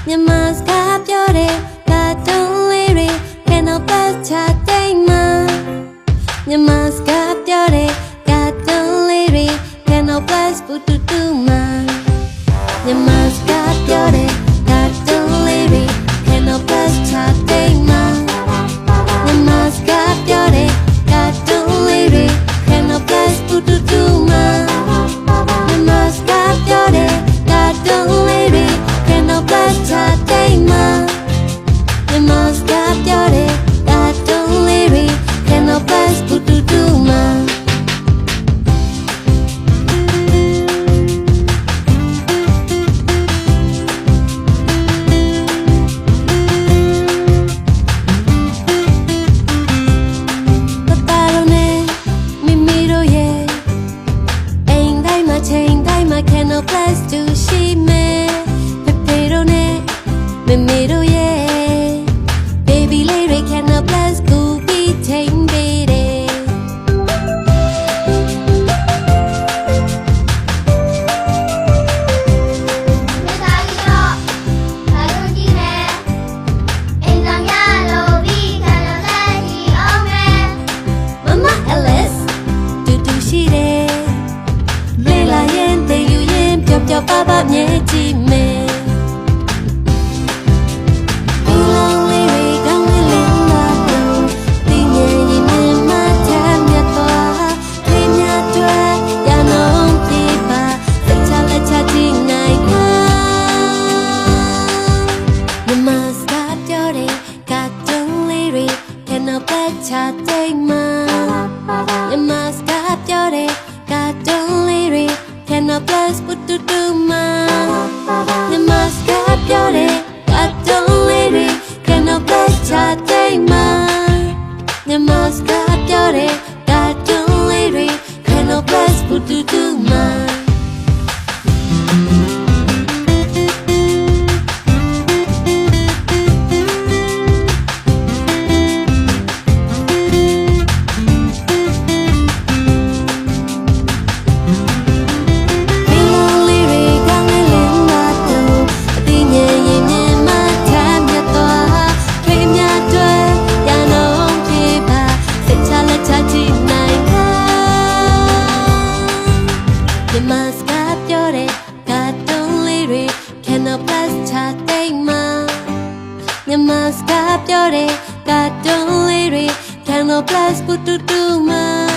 မြန်မာစကားပြောတဲ့ကာတွန်းလေးတွေ Canal Plus ချတိတ်မှာမြန်မာစကားပြောတဲ့ကာတွန်းလေးတွေ Canal Plus ပူတူတူမှာမြန်မာစကားပြောတဲ့ကာတွန်းလေးတွေ Canal Plus ချတိတ်မှာမြန်မာစကားပြောတဲ့ကာတွန်းလေးတွေ Canal Plus ပူတူတူမှာမြန်မာစကားပြောတဲ့ကာတွန်းလေးတွေ Canal Plus ချတိတ်မှာမြန်မာစကားပြောတဲ့ကာတွန်းလေးတွေ Canal Plus ပူတူတူမှာCanal Plus တူရှိမယ်ဖေဖေတို့နဲ့မေမေတို့ရဲ့ baby လေးတွေ Canal Plus ကိုပြီးချိန်ပေးတယ်မိသားစုတော့ဘာလို့ကြည့်လဲအိမ်ဆောင်ရလို့ပြီး Canal Plus ကြည့်အောင်မယ် Mama Alice တူတူရှိတယ်လေလာရင်တေယူရင်ပျော်ပျော်ပါပါမြဲကြည့်မယ်Canal Plus ချတိတ်မှာမြန်မာစကားပြောတဲ့ကာတွန်းလေးတွေ Canal Plus ပူတူတူမှာမြန်မာစကားပြောတဲ့ကာတွန်းလေးတွေ Canal Plus ချတိတ်မှာမြန်မာစကားပြောတဲ့ကာတွန်းလေးတွေ Canal Plus ပူတူတူမှာမြန်မာစကားပြောတဲ့ကာတွန်းလေးတွေ Canal Plus ချတိတ်မှာမြန်မာစကားပြောတဲ့ကာတွန်းလေးတွေ Canal Plus ပူတူတူမှာ